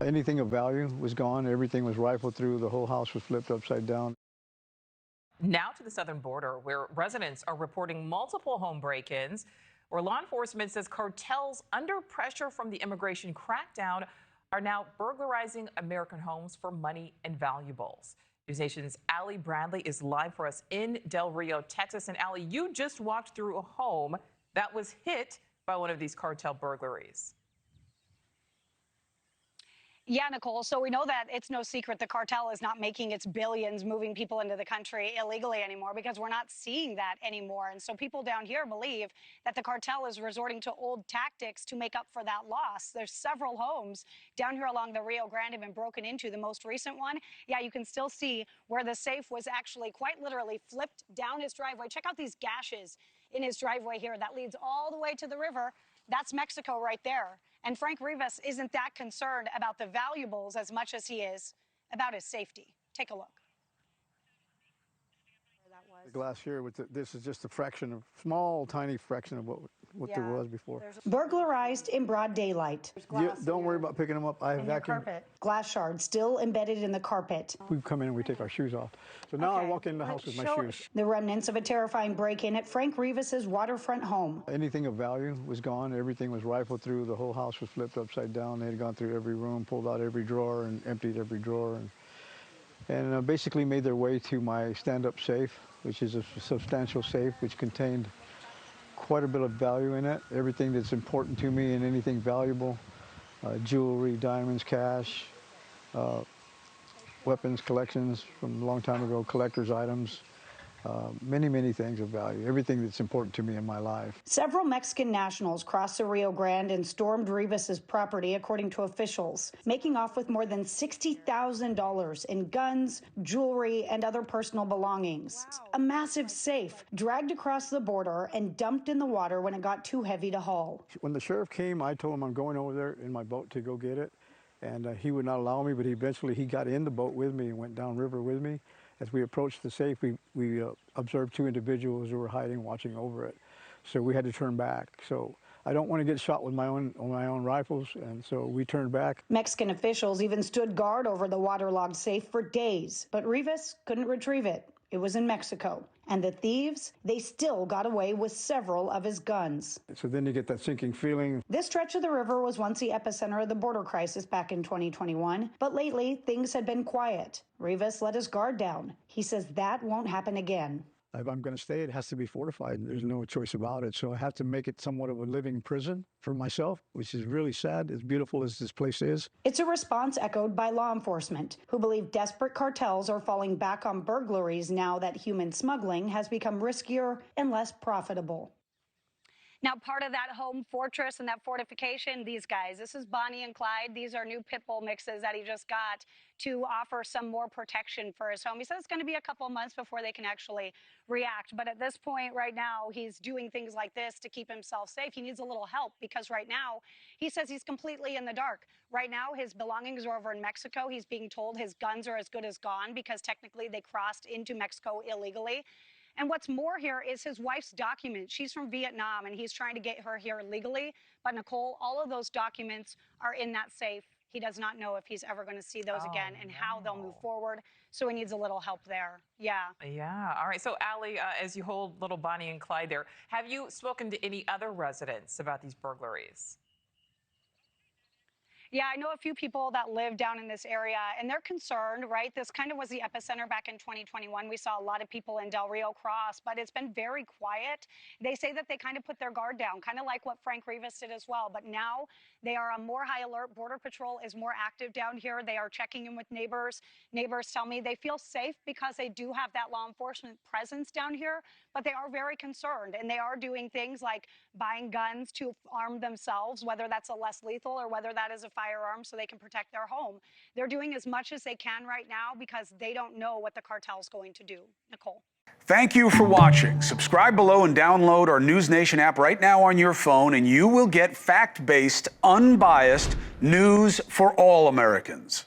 Anything of value was gone. Everything was rifled through. The whole house was flipped upside down. Now to the southern border, where residents are reporting multiple home break-ins, where law enforcement says cartels under pressure from the immigration crackdown are now burglarizing American homes for money and valuables. NewsNation's Allie Bradley is live for us in Del Rio, Texas. And Allie, you just walked through a home that was hit by one of these cartel burglaries. Yeah, Nicole. So we know that it's no secret the cartel is not making its billions moving people into the country illegally anymore, because we're not seeing that anymore. And so people down here believe that the cartel is resorting to old tactics to make up for that loss. There's several homes down here along the Rio Grande have been broken into. The most recent one, yeah, you can still see where the safe was actually quite literally flipped down his driveway. Check out these gashes in his driveway here that leads all the way to the river. That's Mexico right there. And Frank Rivas isn't that concerned about the valuables as much as he is about his safety. Take a look. The glass here, this is just a fraction of, small, tiny fraction of what there was before. Burglarized in broad daylight. Don't worry about picking them up. I have vacuumed. Glass shards still embedded in the carpet. We come in and we take our shoes off. So now I walk in the house with my shoes. The remnants of a terrifying break-in at Frank Rivas's waterfront home. Anything of value was gone. Everything was rifled through. The whole house was flipped upside down. They had gone through every room, pulled out every drawer, and emptied every drawer, and basically made their way to my stand-up safe, which is a substantial safe which contained quite a bit of value in it. Everything that's important to me and anything valuable, jewelry, diamonds, cash, weapons, collections from a long time ago, collector's items, many, many things of value, everything that's important to me in my life. Several Mexican nationals crossed the Rio Grande and stormed Rivas's property, according to officials, making off with more than $60,000 in guns, jewelry, and other personal belongings. Wow. A massive safe dragged across the border and dumped in the water when it got too heavy to haul. When the sheriff came, I told him I'm going over there in my boat to go get it, and he would not allow me, but eventually he got in the boat with me and went downriver with me. As we approached the safe, we observed two individuals who were hiding, watching over it. So we had to turn back. So I don't want to get shot with my own rifles, and so we turned back. Mexican officials even stood guard over the waterlogged safe for days, but Rivas couldn't retrieve it. It was in Mexico. And the thieves, they still got away with several of his guns. So then you get that sinking feeling. This stretch of the river was once the epicenter of the border crisis back in 2021, but lately things had been quiet. Rivas let his guard down. He says that won't happen again. If I'm going to stay, it has to be fortified. There's no choice about it. So I have to make it somewhat of a living prison for myself, which is really sad, as beautiful as this place is. It's a response echoed by law enforcement, who believe desperate cartels are falling back on burglaries now that human smuggling has become riskier and less profitable. Now, part of that home fortress and that fortification, these guys, this is Bonnie and Clyde. These are new pit bull mixes that he just got to offer some more protection for his home. He says it's going to be a couple months before they can actually react. But at this point right now, he's doing things like this to keep himself safe. He needs a little help because right now, he says he's completely in the dark. Right now, his belongings are over in Mexico. He's being told his guns are as good as gone because technically they crossed into Mexico illegally. And what's more here is his wife's documents. She's from Vietnam, and he's trying to get her here legally. But Nicole, all of those documents are in that safe. He does not know if he's ever going to see those again and how they'll move forward. So he needs a little help there. Yeah. Yeah. All right. So, Allie, as you hold little Bonnie and Clyde there, have you spoken to any other residents about these burglaries? Yeah, I know a few people that live down in this area, and they're concerned, right? This kind of was the epicenter back in 2021. We saw a lot of people in Del Rio cross, but it's been very quiet. They say that they kind of put their guard down, kind of like what Frank Rivas did as well. But now they are on more high alert. Border Patrol is more active down here. They are checking in with neighbors. Neighbors tell me they feel safe because they do have that law enforcement presence down here, but they are very concerned, and they are doing things like buying guns to arm themselves, whether that's a less lethal or whether that is a firearm so they can protect their home. They're doing as much as they can right now because they don't know what the cartel's going to do. Nicole. Thank you for watching. Subscribe below and download our NewsNation app right now on your phone, and you will get fact-based, unbiased news for all Americans.